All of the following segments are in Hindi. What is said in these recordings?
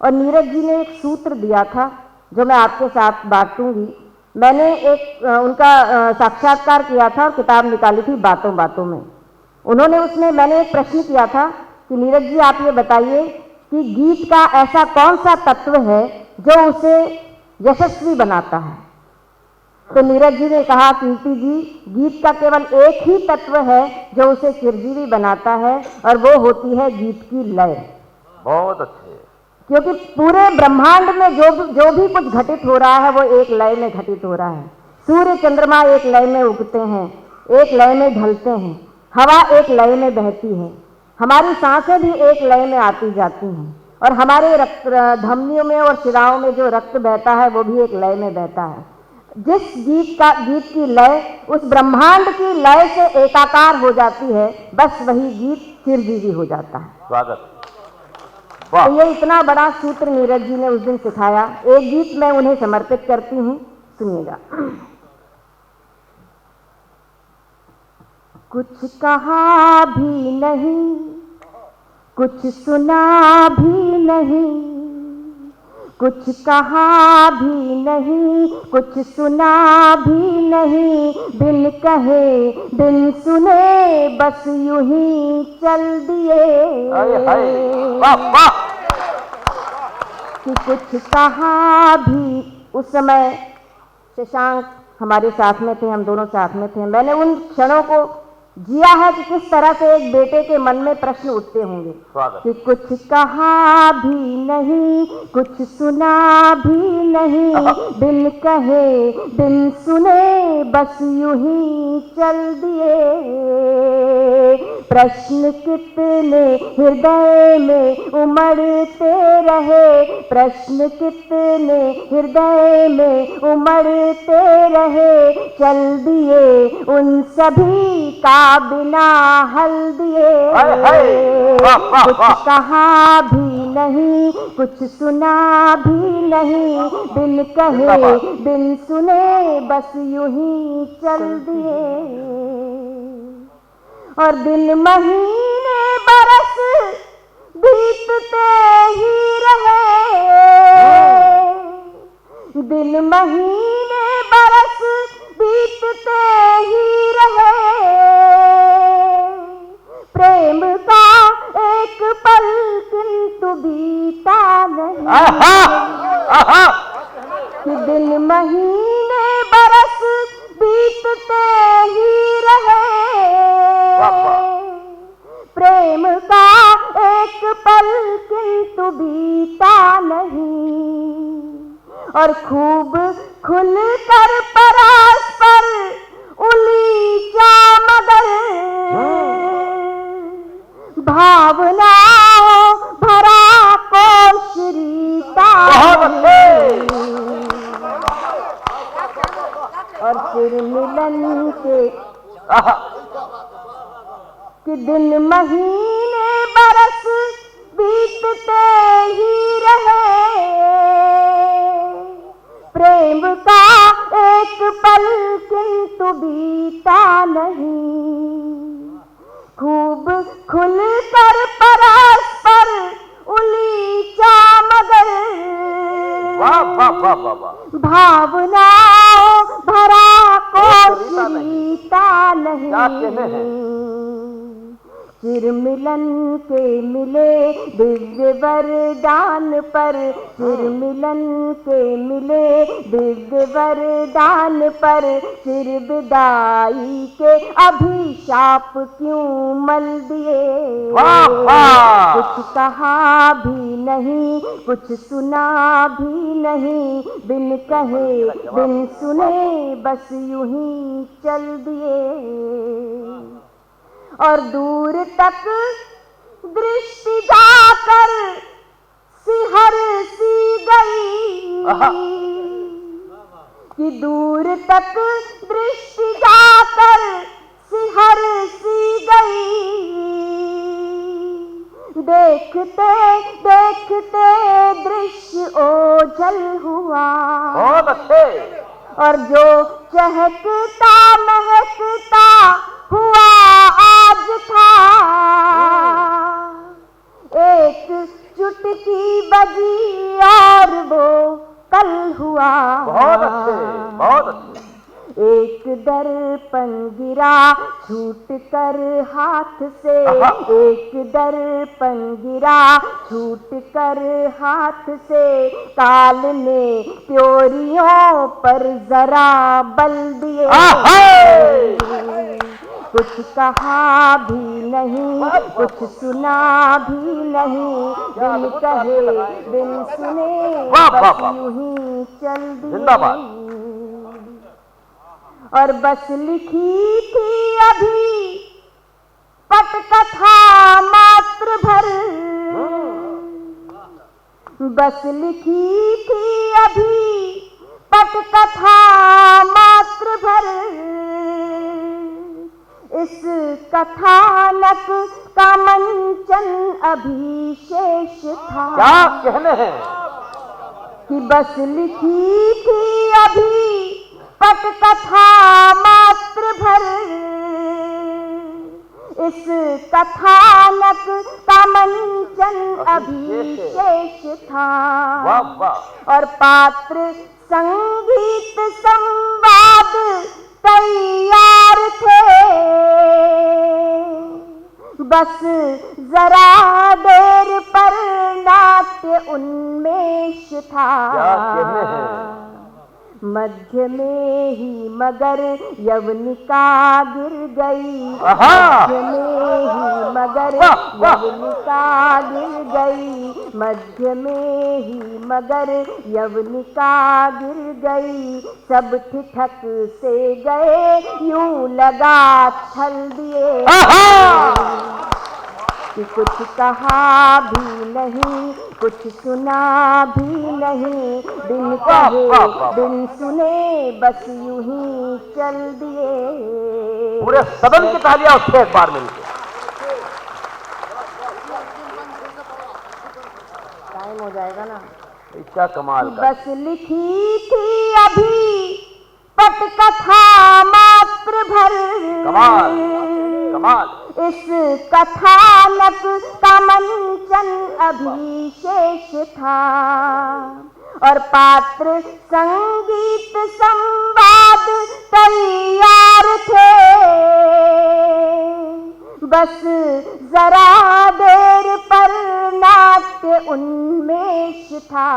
और नीरज जी ने एक सूत्र दिया था जो मैं आपके साथ बांटूंगी। मैंने एक उनका साक्षात्कार किया था और किताब निकाली थी बातों बातों में। उन्होंने उसमें मैंने एक प्रश्न किया था कि नीरज जी आप ये बताइए कि गीत का ऐसा कौन सा तत्व है जो उसे यशस्वी बनाता है। तो नीरज जी ने कहा, कीर्ति जी, गीत का केवल एक ही तत्व है जो उसे चिरजीवी बनाता है और वो होती है गीत की लय। बहुत अच्छे। क्योंकि पूरे ब्रह्मांड में जो भी कुछ घटित हो रहा है वो एक लय में घटित हो रहा है। सूर्य चंद्रमा एक लय में उगते हैं, एक लय में ढलते हैं, हवा एक लय में बहती है, हमारी सांसें भी एक लय में आती जाती हैं, और हमारे रक्त धमनियों में और शिराओं में जो रक्त बहता है वो भी एक लय में बहता है। जिस गीत की लय उस ब्रह्मांड की लय से एकाकार हो जाती है, बस वही गीत चिरजीवी हो जाता है। स्वागत। तो ये इतना बड़ा सूत्र नीरज जी ने उस दिन सिखाया। एक गीत मैं उन्हें समर्पित करती हूँ, सुनिएगा। कुछ कहा भी नहीं, कुछ सुना भी नहीं, कुछ कहा भी नहीं, कुछ सुना भी नहीं, बिन कहे बिन सुने बस यूं ही चल दिए। कि कुछ कहा भी। उस समय शशांक हमारे साथ में थे, हम दोनों साथ में थे। मैंने उन क्षणों को जिया है कि किस तरह से एक बेटे के मन में प्रश्न उठते होंगे कि कुछ कहा भी नहीं, कुछ सुना भी नहीं, बिन कहे बिन सुने बस यूं ही चल दिए। प्रश्न कितने हृदय में उमड़ते रहे, प्रश्न कितने हृदय में उमड़ते रहे, चल दिए उन सभी का बिना हल दिए। कुछ कहा भी नहीं, कुछ सुना भी नहीं, बिन कहे बिन सुने बस यूं ही चल दिए। और दिन महीने बरस बीतते ही रहे, दिन महीने बरस बीतते ही रहे, प्रेम का एक पल किंतु बीता नहीं। कि दिन महीने बरस बीतते ही रहे, प्रेम का एक पल किंतु बीता नहीं। और खूब खुल कर परस्पर उलीचा मगर, भावनाओं भरा कोश रीता नहीं। और फिर मिलन के कि दिन महीने बरस बीतते ही रहे, प्रेम का एक पल किंतु बीता नहीं। खूब खुल कर परस्पर उलीचा मगर, भावनाओं भरा कोश रीता नहीं। चिर मिलन के मिले दिव्य वरदान पर, चिर मिलन के मिले दिव्य वरदान पर, चिर विदाई के अभिशाप क्यों मल दिए। कुछ कहा भी नहीं, कुछ सुना भी नहीं, बिन कहे बिन सुने बस यूं ही चल दिए। और दूर तक दृष्टि जाकर सिहर सी गई, कि दूर तक दृष्टि जाकर सिहर सी गई। देखते देखते दृश्य ओझल हुआ, बहुत अच्छे। और जो चहकता महकता हुआ आज था, एक चुटकी सीटी बजी और वो कल हुआ। बहुत अच्छे, बहुत अच्छे। एक दर्पण गिरा छूट कर हाथ से, एक दर्पण गिरा छूट कर हाथ से, काल ने त्योरियों पर जरा बल दिए। कुछ कहा भी नहीं, कुछ सुना भी नहीं, बिन कहे बिन सुने बस यूं ही चल दिए। और बस लिखी थी अभी पटकथा मात्र भर, बस लिखी थी अभी पटकथा मात्र भर, इस कथानक का मंचन अभी शेष था। क्या कहने हैं कि बस लिखी थी अभी पटकथा मात्र भर, इस कथानक का मंचन अभी शेष था। वाह वाह। और पात्र संगीत संवाद तैयार थे, बस जरा देर पर नाट्य उन्मेष था। क्या कहने हैं। मध्य में ही मगर यवनिका गिर गई, मध्य में ही मगर यवनिका गिर गई, मध्य में ही मगर यवनिका गिर गई। सब ठिठक से गए यूं लगा छल दिए, कि कुछ कहा भी नहीं, कुछ सुना भी नहीं, बिन कहे बिन सुने बस यूं ही चल दिए। पूरे सदन की तालियां उससे एक बार मिलकर। टाइम हो जाएगा ना। क्या कमाल का। बस लिखी थी अभी पटकथा मात्र भर, कमाल कमाल। इस कथानक का मंचन अभी शेष था। और पात्र संगीत संवाद तैयार थे, बस जरा देर पर नाट्य उन्मेष था।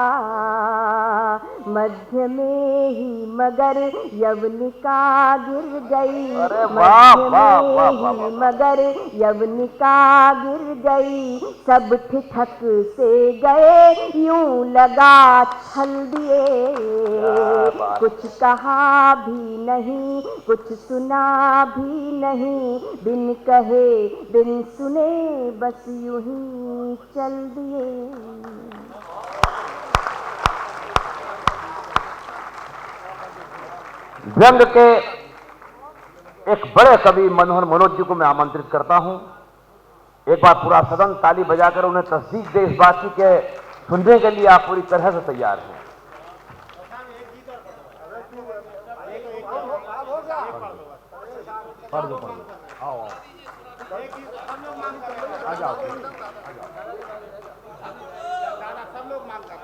मध्य में ही मगर यवनिका गिर गई, मध्य में ही मगर यवनिका गिर गई। सब ठिठक से गए यूं लगा छल दिए, कुछ कहा भी नहीं, कुछ सुना भी नहीं, बिन कहे बिन सुने बस यूं ही चल दिए। व्यंग के एक बड़े कवि मनोहर मनोज जी को मैं आमंत्रित करता हूं। एक बार पूरा सदन ताली बजाकर उन्हें तस्दीक दे इस बात की कि सुनने के लिए आप पूरी तरह से तैयार हैं। आ जाओ। सब लोग मांग कर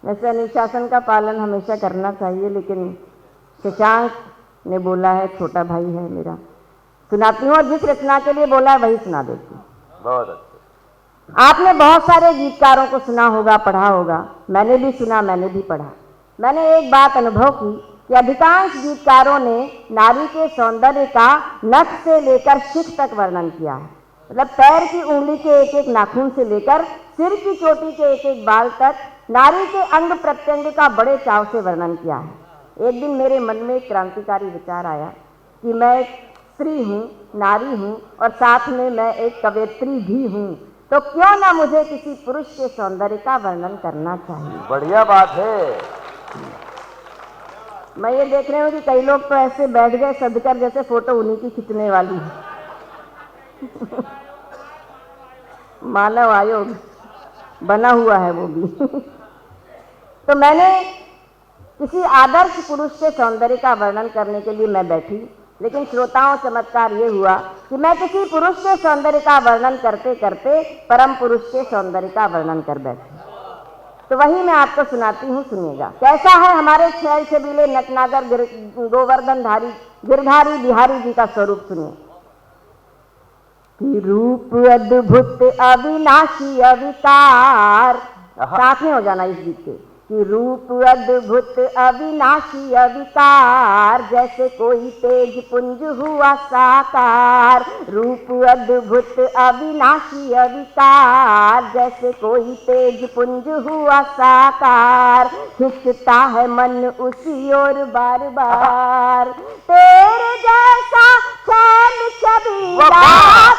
वैसे अनुशासन का पालन हमेशा करना चाहिए, लेकिन शशांक ने बोला है, छोटा भाई है मेरा, सुनाती हूँ और जिस रचना के लिए बोला है वही सुना देती हूँ। बहुत अच्छे। आपने बहुत सारे गीतकारों को सुना होगा, पढ़ा होगा, मैंने भी सुना, मैंने भी पढ़ा। मैंने एक बात अनुभव की कि अधिकांश गीतकारों ने नारी के सौंदर्य का नख से लेकर शिख तक वर्णन किया है। मतलब पैर की उंगली के एक एक नाखून से लेकर सिर की चोटी के एक एक बाल तक नारी के अंग प्रत्यंग का बड़े चाव से वर्णन किया है। एक दिन मेरे मन में एक क्रांतिकारी विचार आया कि मैं एक स्त्री हूँ, नारी हूँ और साथ में मैं एक कवयित्री भी हूँ, तो क्यों ना मुझे किसी पुरुष के सौंदर्य का वर्णन करना चाहिए। बढ़िया बात है। मैं ये देख रही हूँ कि कई लोग तो ऐसे बैठ गए सदकर जैसे फोटो उन्हीं की खींचने वाली है। मानव आयोग बना हुआ है वो भी। तो मैंने किसी आदर्श पुरुष के सौंदर्य का वर्णन करने के लिए मैं बैठी, लेकिन श्रोताओं चमत्कार ये हुआ कि मैं किसी पुरुष के सौंदर्य का वर्णन करते करते परम पुरुष के सौंदर्य का वर्णन कर बैठी। तो वही मैं आपको सुनाती हूँ, सुनिएगा। कैसा है हमारे छैल छबीले नटनागर गोवर्धनधारी गिरधारी बिहारी जी का स्वरूप सुनिए कि रूप अद्भुत अविनाशी अविकार। साथ में हो जाना इस गीत के कि रूप अद्भुत अविनाशी अविकार, जैसे कोई तेज पुंज हुआ साकार। रूप अद्भुत अविनाशी अविकार, जैसे कोई तेज पुंज हुआ साकार। खिंचता है मन उसी ओर बार बार, तेरे जैसा छैल छबीला,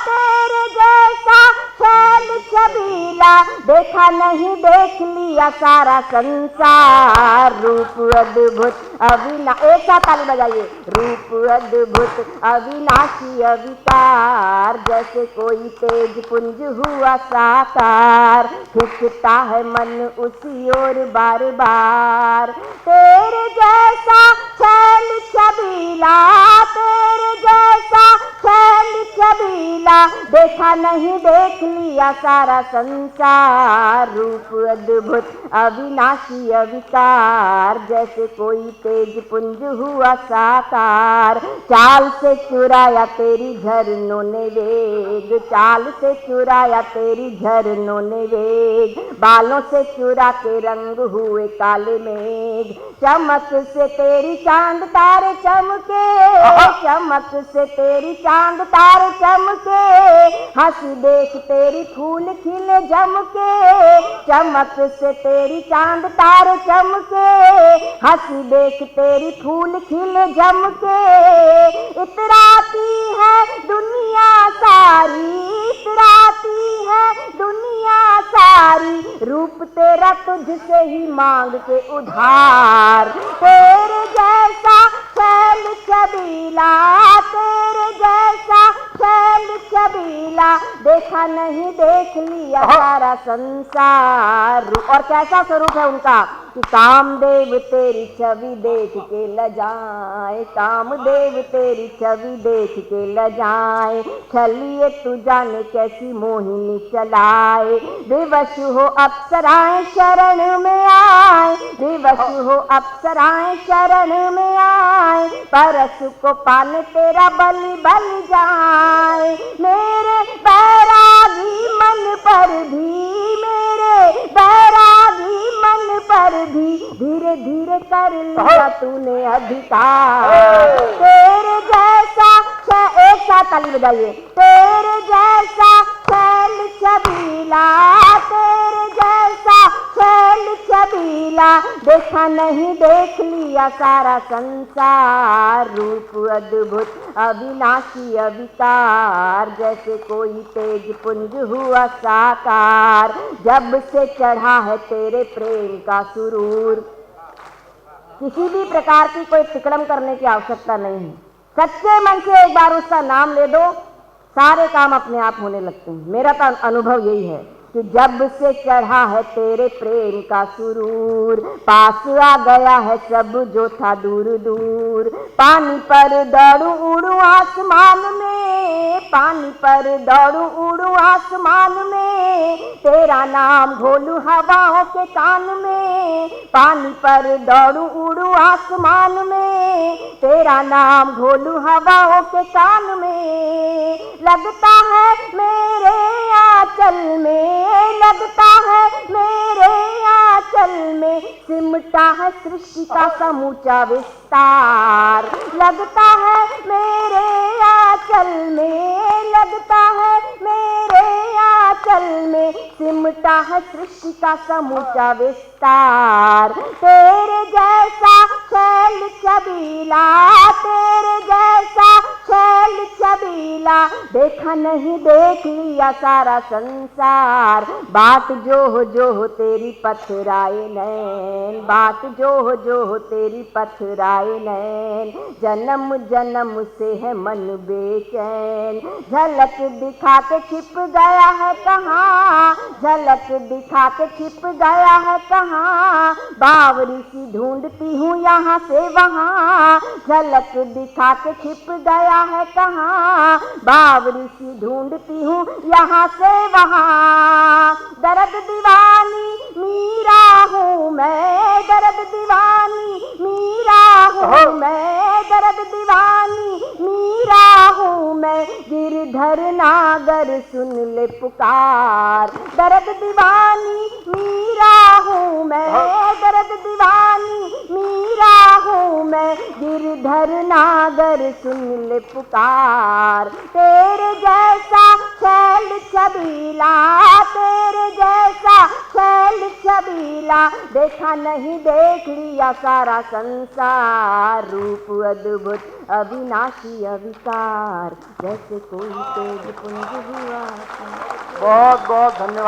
तेरे जैसा छैल छबीला, देखा नहीं देख लिया सारा संसार। रूप अद्भुत एक साथ ताली बजाइए। रूप अद्भुत अविनाशी अविकार, जैसे कोई तेज पुंज हुआ साकार। खिंचता है मन उसी ओर बार बार, तेरे जैसा छैल छबीला, तेरे जैसा छैल छबीला, देखा नहीं देख लिया सारा संसार। रूप अद्भुत अविनाशी अविकार, जैसे कोई तेज पुंज हुआ साकार। चाल से चुराया तेरी झरनों ने वेग, चाल से चुराया तेरी झरनों ने वेग, बालों से चुरा के रंग हुए काले मेघ। चमक से तेरी चांद तारे चमके, चमक से तेरी चांद तारे चमके, हंसी देख तेरी फूल खिले जमके। चमक से तेरी चांद तारे चमके, हंसी देख तेरी फूल खिले जमके। इतराती है दुनिया सारी, इतराती है दुनिया सारी, रूप तेरा तुझसे ही मांग के उधार। तेरे जैसा छैल छबीला, तेरे जैसा छैल छबीला, देखा नहीं देख लिया सारा संसार। और कैसा स्वरूप है उनका कि कामदेव तेरी छवि देख के लजाए, कामदेव तेरी छवि देख के लजाए। चलिए तू जाने कैसी मोहिनी चलाए, विवश हो अप्सराएं शरण में आए, विवश हो अप्सराएं शरण में आए। परस को पाने तेरा बल बल जाए। मेरे बैरागी मन पर भी, मेरे बैरागी मन पर भी, धीरे धीरे कर लिया तूने अधिकार। तेरे जैसा एक साथ ताली बजाइए। तेरे जैसा छैल छबीला, तेरे जैसा छैल छबीला, देखा नहीं देख लिया सारा संसार। रूप अद्भुत अविनाशी अविकार, जैसे कोई तेज पुंज हुआ साकार। जब से चढ़ा है तेरे प्रेम का सुरूर, किसी भी प्रकार की कोई तिकड़म करने की आवश्यकता नहीं है। सच्चे मन से एक बार उसका नाम ले दो, सारे काम अपने आप होने लगते हैं। मेरा तो अनुभव यही है कि जब से चढ़ा है तेरे प्रेम का सुरूर, पास आ गया है सब जो था दूर दूर। पानी पर दौड़ू उड़ू आसमान में, पानी पर दौड़ू उड़ू आसमान में, तेरा नाम घोलू हवाओं के कान में। पानी पर दौड़ू उड़ू आसमान में, तेरा नाम घोलू हवाओं के कान में। लगता है मेरे आंचल में, लगता है मेरे आंचल में, सिमटा है सृष्टि का समूचा विस्तार। लगता है मेरे आंचल में, लगता है मेरे आंचल में, सिमटा है सृष्टि का समूचा विस्तार। विस्तार। तेरे जैसा शैल छबीला, तेरे जैसा शैल छबीला, देखा नहीं देख लिया सारा संसार। बात जो हो तेरी पथराए नैन, बात जो हो तेरी पथराए नैन, जन्म जन्म से है मन बेचैन। झलक दिखा के छिप गया है कहाँ, झलक दिखा के छिप गया है कहाँ, बावरी सी ढूंढती हूँ यहाँ से वहाँ। झलक दिखा के छिप गया है कहाँ, बावरी सी ढूंढती हूँ यहाँ से वहाँ। दर्द दीवानी मीरा हूँ मैं, दर्द दीवानी मीरा हूँ मैं, दर्द दीवानी मीरा हूँ मैं, गिरधर नागर सुन ले पुकार। दर्द दीवानी मीरा हूँ मैं, दर्द दीवानी मीरा हूँ मैं, गिरधर नागर सुन ले पुकार। तेरे जैसा शैल छबीला, तेरे जैसा शैल छबीला, देखा नहीं देख लिया सारा संसार। रूप अद्भुत अविनाशी अविकार, जैसे कोई तेज पुंज हुआ। बहुत बहुत धन्यवाद।